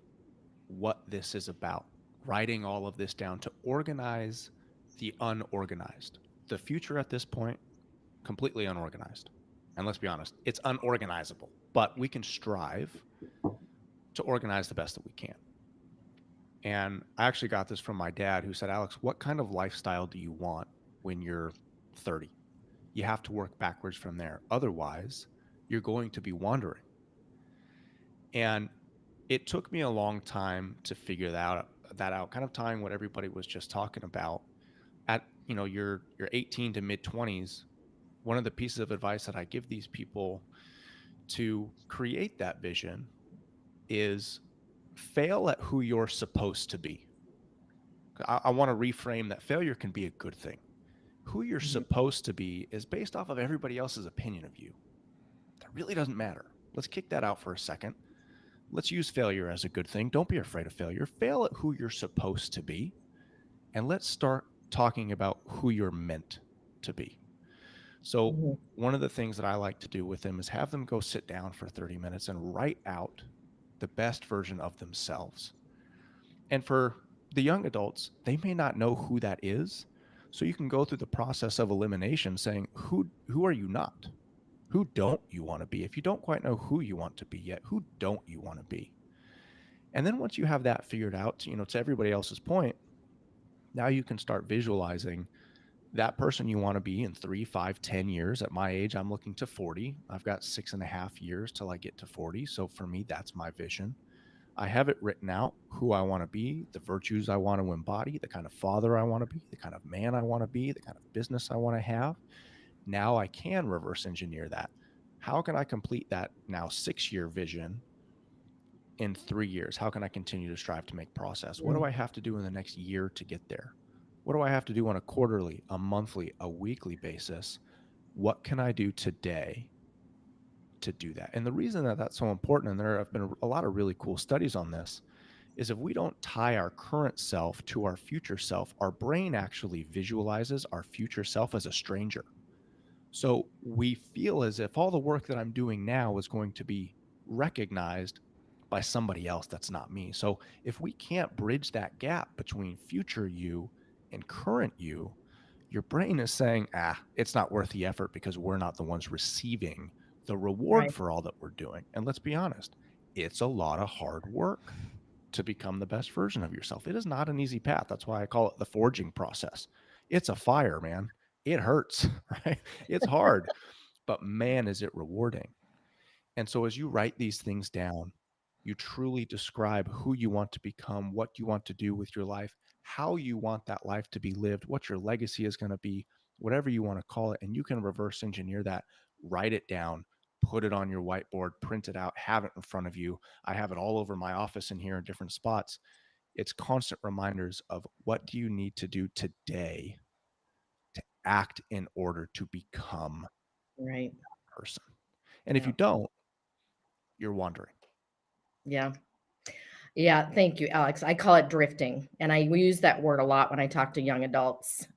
what this is about. Writing all of this down to organize the unorganized. The future at this point, completely unorganized. And let's be honest, it's unorganizable, but we can strive to organize the best that we can. And I actually got this from my dad, who said, Alex, what kind of lifestyle do you want when you're 30? You have to work backwards from there. Otherwise, you're going to be wandering. And it took me a long time to figure that out, kind of tying what everybody was just talking about. At your 18 to mid 20s, one of the pieces of advice that I give these people to create that vision is fail at who you're supposed to be. I want to reframe that failure can be a good thing. Who you're supposed to be is based off of everybody else's opinion of you. That really doesn't matter. Let's kick that out for a second. Let's use failure as a good thing. Don't be afraid of failure. Fail at who you're supposed to be. And let's start talking about who you're meant to be. So one of the things that I like to do with them is have them go sit down for 30 minutes and write out the best version of themselves. And for the young adults, they may not know who that is. So you can go through the process of elimination saying, who are you not? Who don't you want to be? If you don't quite know who you want to be yet, who don't you want to be? And then once you have that figured out, to everybody else's point, now you can start visualizing that person you want to be in 3, 5, 10 years. At my age, I'm looking to 40. I've got 6.5 years till I get to 40. So for me, that's my vision. I have it written out, who I want to be, the virtues I want to embody, the kind of father I want to be, the kind of man I want to be, the kind of business I want to have. Now I can reverse engineer that. How can I complete that now 6-year vision in 3 years? How can I continue to strive to make process? What do I have to do in the next year to get there? What do I have to do on a quarterly, a monthly, a weekly basis? What can I do today to do that? And the reason that that's so important, and there have been a lot of really cool studies on this, is if we don't tie our current self to our future self, our brain actually visualizes our future self as a stranger. So we feel as if all the work that I'm doing now is going to be recognized by somebody else that's not me. So if we can't bridge that gap between future you and current you, your brain is saying, it's not worth the effort because we're not the ones receiving the reward for all that we're doing. And let's be honest, it's a lot of hard work to become the best version of yourself. It is not an easy path. That's why I call it the forging process. It's a fire, man. It hurts, right? It's hard, but man, is it rewarding. And so as you write these things down, you truly describe who you want to become, what you want to do with your life, how you want that life to be lived, what your legacy is going to be, whatever you want to call it. And you can reverse engineer that, write it down, put it on your whiteboard, print it out, have it in front of you. I have it all over my office and here in different spots. It's constant reminders of what do you need to do today to act in order to become that person. And if you don't, you're wandering. Yeah. Yeah. Thank you, Alex. I call it drifting. And I use that word a lot when I talk to young adults.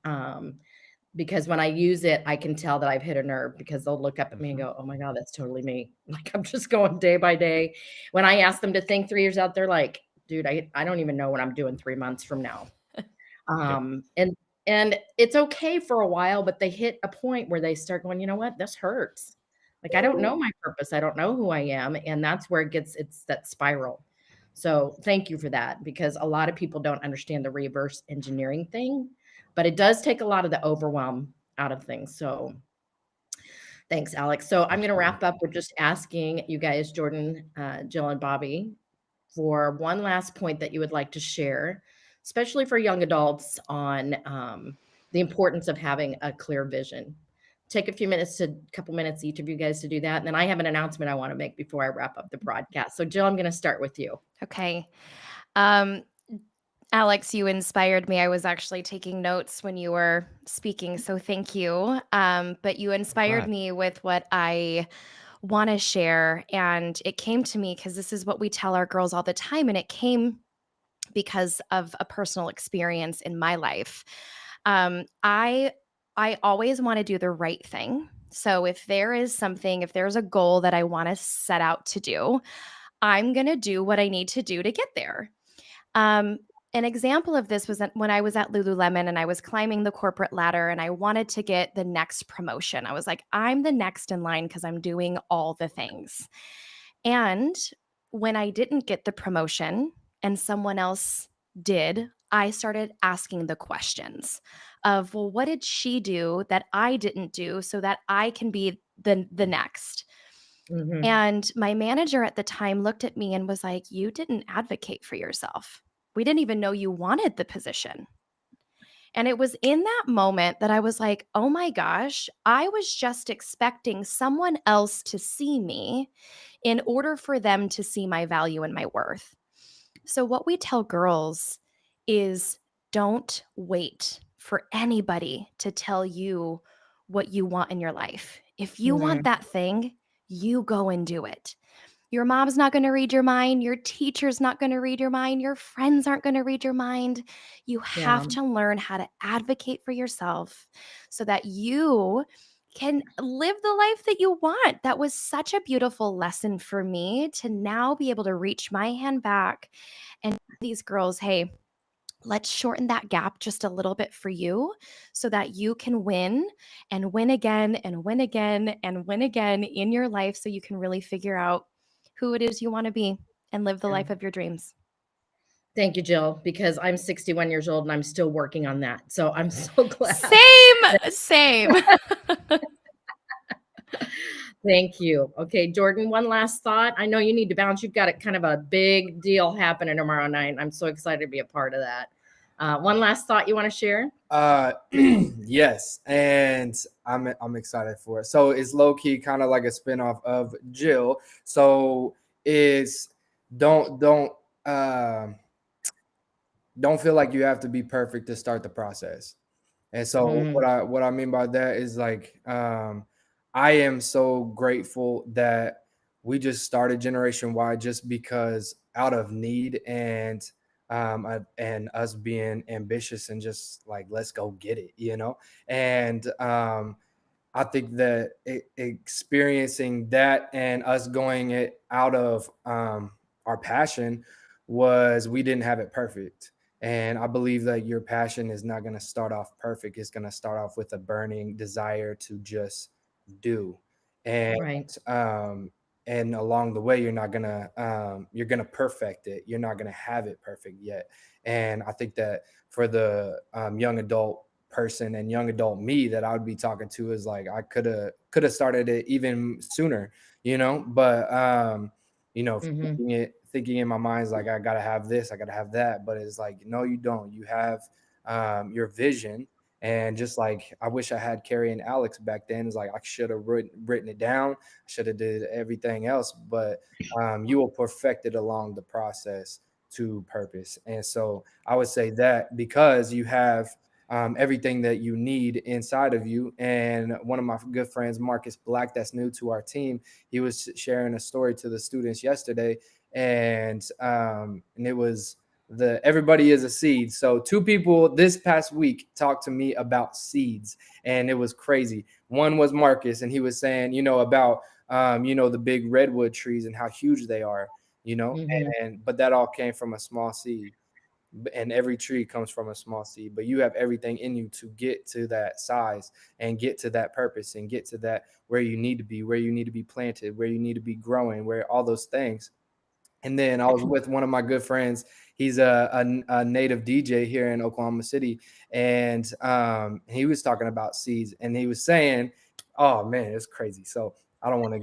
Because when I use it, I can tell that I've hit a nerve because they'll look up at me and go, oh my God, that's totally me. Like I'm just going day by day. When I ask them to think 3 years out, they're like, dude, I don't even know what I'm doing 3 months from now. And it's okay for a while, but they hit a point where they start going, you know what, this hurts. Like I don't know my purpose. I don't know who I am. And that's where it's that spiral. So thank you for that, because a lot of people don't understand the reverse engineering thing. but it does take a lot of the overwhelm out of things. So thanks, Alex. So I'm going to wrap up with just asking you guys, Jordan, Jill, and Bobby, for one last point that you would like to share, especially for young adults, on the importance of having a clear vision. Take a couple minutes each of you guys to do that. And then I have an announcement I want to make before I wrap up the broadcast. So Jill, I'm going to start with you. Okay. Alex, you inspired me. I was actually taking notes when you were speaking, so thank you. But you inspired Glad. me with what I want to share. And it came to me because this is what we tell our girls all the time. And it came because of a personal experience in my life. I always want to do the right thing. So if there's a goal that I want to set out to do, I'm going to do what I need to do to get there. An example of this was when I was at Lululemon and I was climbing the corporate ladder and I wanted to get the next promotion. I was like, I'm the next in line because I'm doing all the things. And when I didn't get the promotion and someone else did, I started asking the questions of, well, what did she do that I didn't do so that I can be the next? Mm-hmm. And my manager at the time looked at me and was like, you didn't advocate for yourself. We didn't even know you wanted the position. And it was in that moment that I was like, oh my gosh, I was just expecting someone else to see me in order for them to see my value and my worth. So, what we tell girls is don't wait for anybody to tell you what you want in your life. If you want that thing, you go and do it. Your mom's not going to read your mind. Your teacher's not going to read your mind. Your friends aren't going to read your mind. You have to learn how to advocate for yourself so that you can live the life that you want. That was such a beautiful lesson for me to now be able to reach my hand back and tell these girls, hey, let's shorten that gap just a little bit for you so that you can win and win again and win again and win again in your life so you can really figure out who it is you want to be and live the life of your dreams. Thank you, Jill, because I'm 61 years old and I'm still working on that. So I'm so glad. Same. Thank you. Okay, Jordan, one last thought. I know you need to bounce. You've got a kind of a big deal happening tomorrow night. I'm so excited to be a part of that. One last thought you want to share? Yes, and I'm excited for it. So it's low key kind of like a spinoff of Jill. So it's don't feel like you have to be perfect to start the process. And so what I mean by that is like I am so grateful that we just started Generation Y just because out of need and us being ambitious and just like let's go get it, you know. And I think that experiencing that and us going it out of our passion was we didn't have it perfect. And I believe that your passion is not going to start off perfect. It's going to start off with a burning desire to just do. And and along the way, you're going to perfect it. You're not going to have it perfect yet. And I think that for the young adult person and young adult me that I would be talking to is like I could have started it even sooner, you know, but thinking in my mind is like I gotta have this, I gotta have that, but it's like no, you don't. You have your vision, and just like I wish I had Carey and Alex back then. It's like I should have written it down, I should have did everything else, but you will perfect it along the process to purpose. And so I would say that because you have everything that you need inside of you. And one of my good friends, Marcus Black, that's new to our team, he was sharing a story to the students yesterday, and it was everybody is a seed. So 2 people this past week talked to me about seeds, and it was crazy. One was Marcus, and he was saying, about the big redwood trees and how huge they are, but that all came from a small seed. And every tree comes from a small seed, but you have everything in you to get to that size and get to that purpose and get to that where you need to be planted, where you need to be growing, where all those things. And then I was with one of my good friends. He's a native DJ here in Oklahoma City. And he was talking about seeds, and he was saying, oh man, it's crazy. So I don't want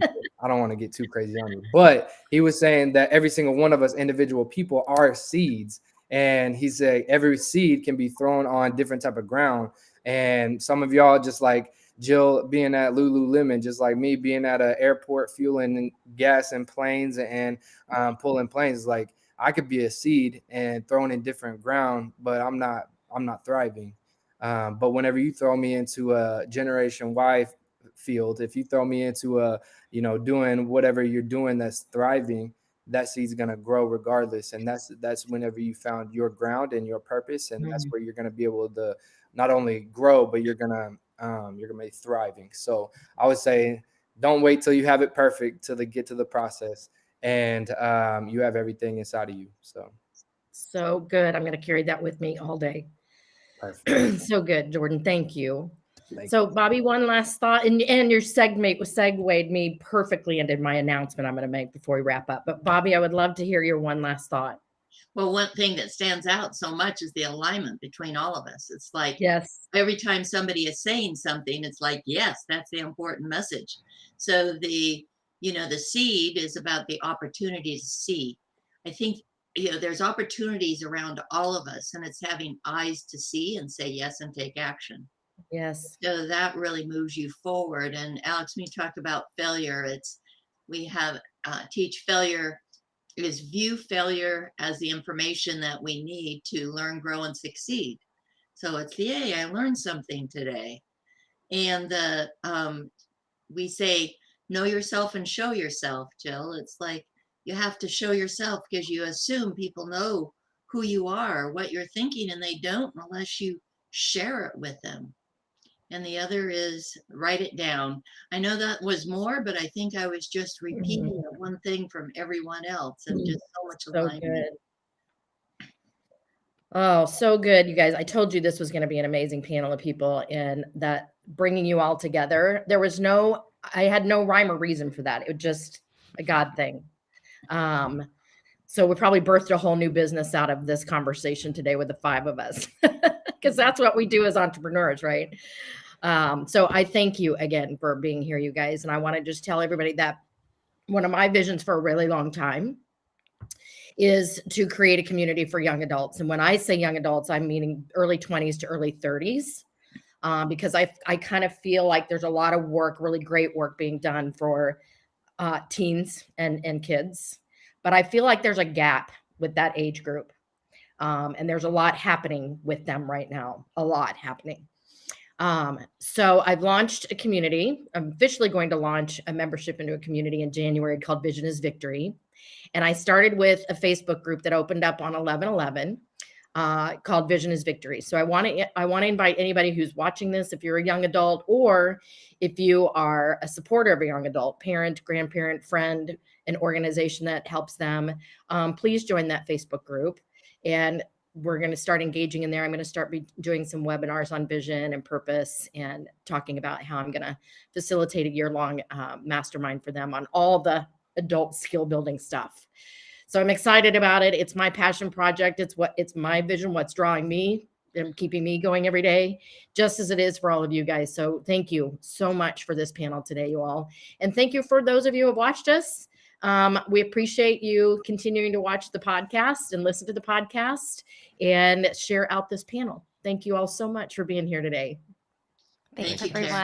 to get too crazy on you, but he was saying that every single one of us individual people are seeds. And he said every seed can be thrown on different type of ground. And some of y'all, just like Jill being at Lululemon, just like me being at an airport fueling gas in planes and pulling planes, like I could be a seed and thrown in different ground, but I'm not thriving. But whenever you throw me into a Generation Y field, if you throw me into doing whatever you're doing that's thriving, that seed's going to grow regardless. And that's whenever you found your ground and your purpose, and that's where you're going to be able to not only grow, but you're going to be thriving. So I would say, don't wait till you have it perfect till they get to the process, and you have everything inside of you. So good. I'm going to carry that with me all day. Perfect. So good, Jordan. Thank you. Thank So Bobby, one last thought, and your segment was segued me perfectly into my announcement I'm going to make before we wrap up. But Bobby, I would love to hear your one last thought. Well, one thing that stands out so much is the alignment between all of us. It's like Yes. every time somebody is saying something, it's like, yes, that's the important message. So the seed is about the opportunity to see. I think, there's opportunities around all of us, and it's having eyes to see and say yes and take action. Yes. So that really moves you forward. And Alex, when you talk about failure, we have teach failure is view failure as the information that we need to learn, grow, and succeed. So it's yay, I learned something today. And we say, know yourself and show yourself, Jill. It's like you have to show yourself because you assume people know who you are, what you're thinking, and they don't unless you share it with them. And the other is write it down. I know that was more, but I think I was just repeating one thing from everyone else, and just so much alignment. Good. Oh, so good, you guys. I told you this was going to be an amazing panel of people, and that bringing you all together. I had no rhyme or reason for that. It was just a God thing. So we probably birthed a whole new business out of this conversation today with the 5 of us, because that's what we do as entrepreneurs, right? So I thank you again for being here, you guys. And I want to just tell everybody that one of my visions for a really long time is to create a community for young adults. And when I say young adults, I'm meaning early 20s to early 30s, because I kind of feel like there's a lot of work, really great work being done for teens and kids. But I feel like there's a gap with that age group. And there's a lot happening with them right now, a lot happening. So I've launched a community. I'm officially going to launch a membership into a community in January called Vision is Victory. And I started with a Facebook group that opened up on 11/11 called Vision is Victory. So I want to invite anybody who's watching this, if you're a young adult, or if you are a supporter of a young adult, parent, grandparent, friend, an organization that helps them, please join that Facebook group. And we're going to start engaging in there. I'm going to start doing some webinars on vision and purpose, and talking about how I'm going to facilitate a year-long mastermind for them on all the adult skill building stuff. So I'm excited about it. It's my passion project. It's my vision, what's drawing me and keeping me going every day, just as it is for all of you guys. So thank you so much for this panel today, you all. And thank you for those of you who have watched us. We appreciate you continuing to watch the podcast and listen to the podcast and share out this panel. Thank you all so much for being here today. Thanks, Thank you, Carey. everyone.